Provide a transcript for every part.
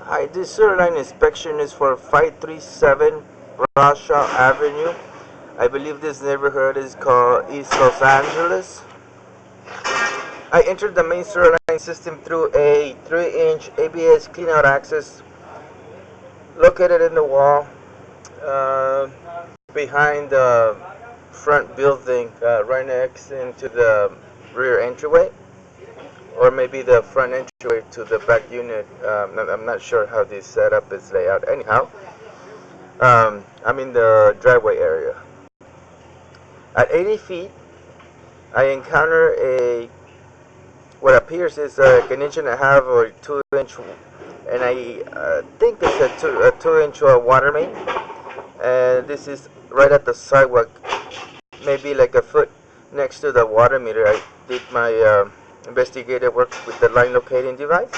Hi, this sewer line inspection is for 537 Bradshawe Avenue. I believe this neighborhood is called East Los Angeles. I entered the main sewer line system through a 3-inch ABS cleanout access located in the wall behind the front building right next into the rear entryway, or maybe the front entryway to the back unit. I'm not sure how this setup is laid out. Anyhow, I'm in the driveway area. At 80 feet, I encounter what appears is like an inch and a half or 2-inch, and I think it's a 2-inch water main. And this is right at the sidewalk, maybe like a foot next to the water meter. I did my investigative work with the line locating device.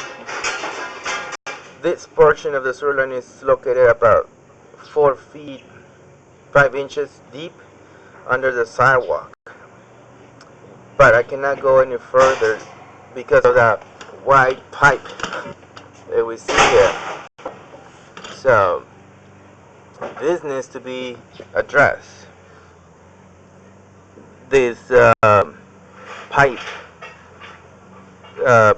This portion of the sewer line is located about 4 feet 5 inches deep under the sidewalk, but I cannot go any further because of that wide pipe that we see here. So this needs to be addressed. This pipe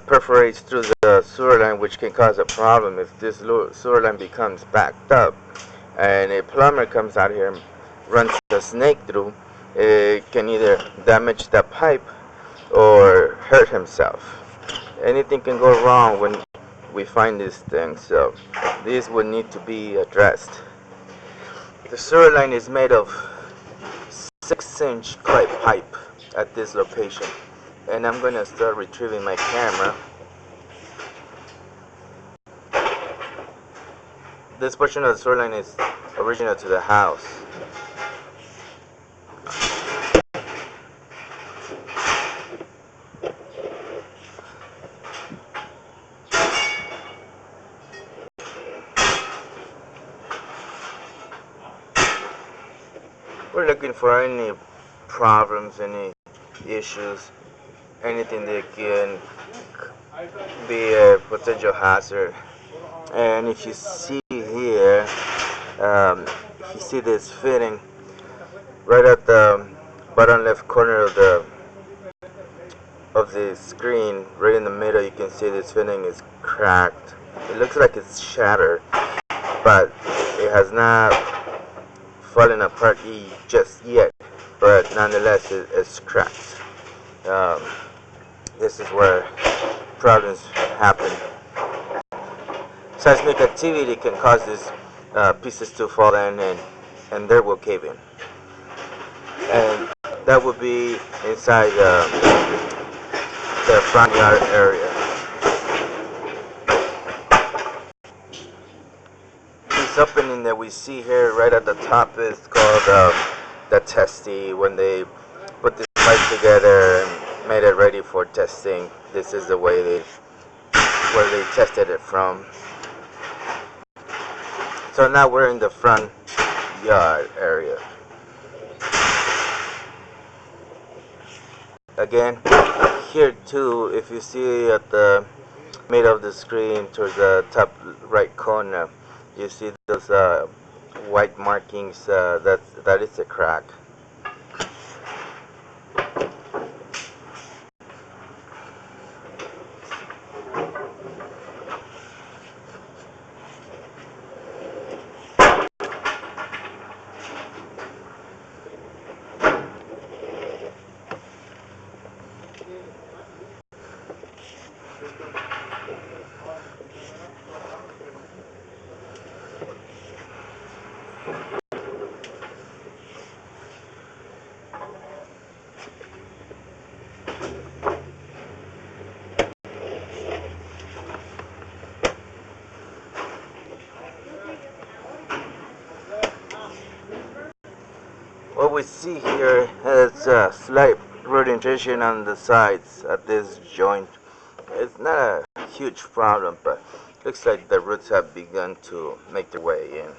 perforates through the sewer line, which can cause a problem if this sewer line becomes backed up and a plumber comes out here and runs a snake through. It can either damage the pipe or hurt himself. Anything can go wrong when we find this thing, so this would need to be addressed. The sewer line is made of 6-inch clay pipe at this location, and I'm gonna start retrieving my camera. This portion of the sewer line is original to the house. We're looking for any problems, any issues, anything that can be a potential hazard. And if you see here, if you see this fitting right at the bottom left corner of the screen, right in the middle, you can see this fitting is cracked. It looks like it's shattered, but it has not fallen apart just yet, but nonetheless it's cracked. This is where problems happen. Seismic activity can cause these pieces to fall in, and they will cave in, and that would be inside the front yard area. This opening that we see here right at the top is called the testy. When they put this pipe together and made it ready for testing, this is the way where they tested it from. So now we're in the front yard area. Again, here too, if you see at the middle of the screen towards the top right corner, you see those white markings. That is a crack. What we see here has a slight rodentation on the sides at this joint. It's not a huge problem, but looks like the roots have begun to make their way in.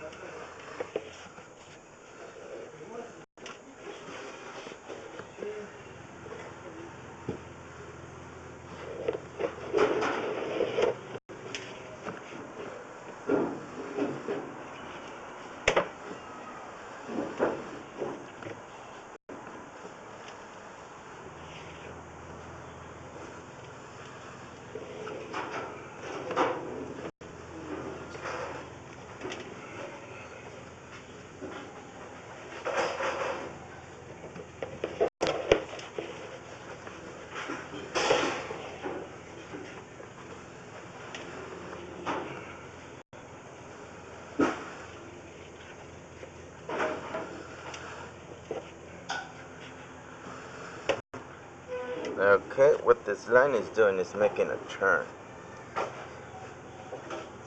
Okay, what this line is doing is making a turn.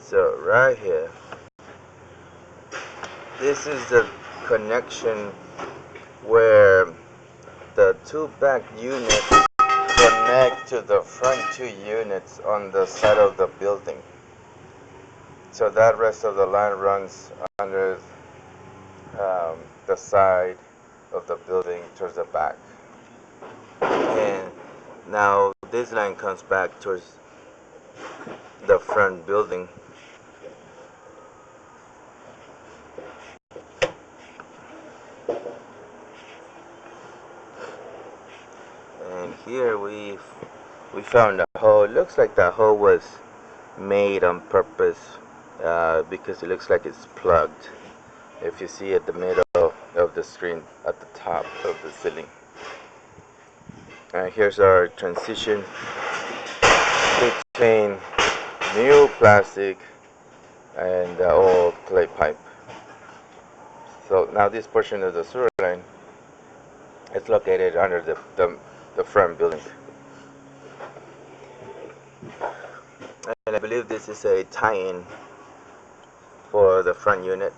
So right here, this is the connection where the two back units connect to the front two units on the side of the building. So that rest of the line runs under the side of the building towards the back. And now this line comes back towards the front building. And here we found a hole. It looks like the hole was made on purpose because it looks like it's plugged. If you see at the middle of the screen at the top of the ceiling. Here's our transition between new plastic and the old clay pipe. So now this portion of the sewer line is located under the front building. And I believe this is a tie-in for the front unit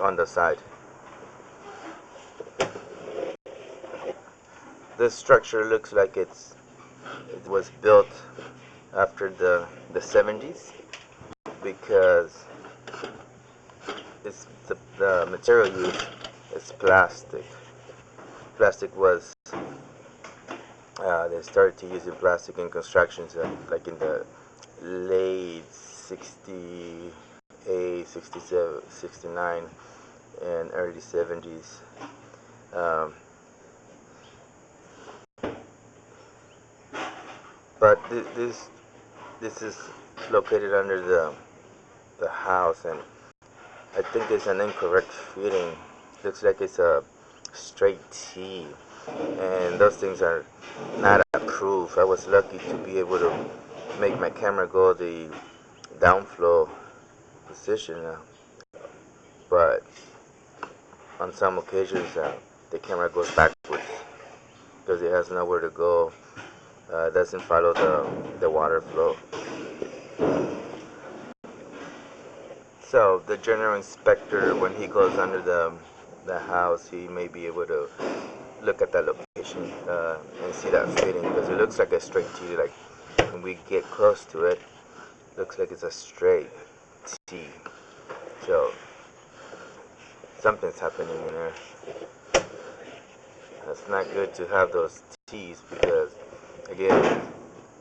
on the side. This structure looks like it was built after the 70s because it's the material used is plastic. Plastic was they started to use plastic in constructions like in the late 68, 67, 69 and early 70s. But this is located under the house, and I think it's an incorrect fitting. Looks like it's a straight T, and those things are not approved. I was lucky to be able to make my camera go the downflow position, but on some occasions the camera goes backwards because it has nowhere to go. Doesn't follow the water flow. So the general inspector, when he goes under the house, he may be able to look at that location and see that fitting, because it looks like a straight T. Like when we get close to it, looks like it's a straight T. So something's happening in there. It's not good to have those T's because, again,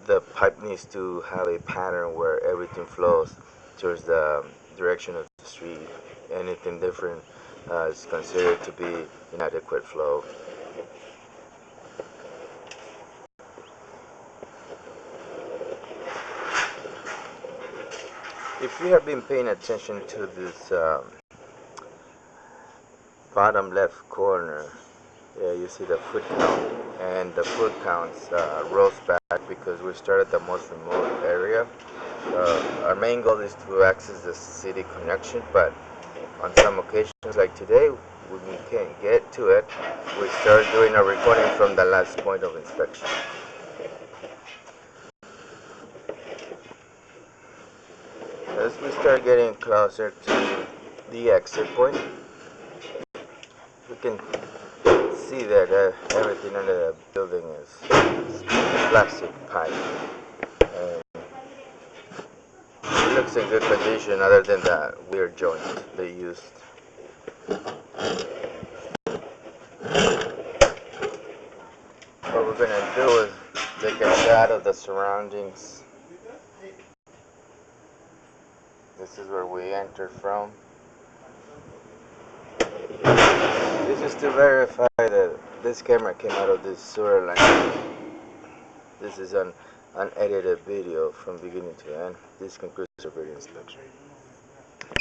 the pipe needs to have a pattern where everything flows towards the direction of the street. Anything different is considered to be inadequate flow. If you have been paying attention to this bottom left corner, you see the foot count, and the foot counts rolls back because we started the most remote area. Our main goal is to access the city connection, but on some occasions like today, when we can't get to it, we start doing a recording from the last point of inspection. As we start getting closer to the exit point, we can see that everything under the building is plastic pipe. It looks in good condition other than that weird joint they used. What we're going to do is take a shot of the surroundings. This is where we entered from. This is to verify that this camera came out of this sewer line. This is an unedited video from beginning to end. This concludes our video inspection.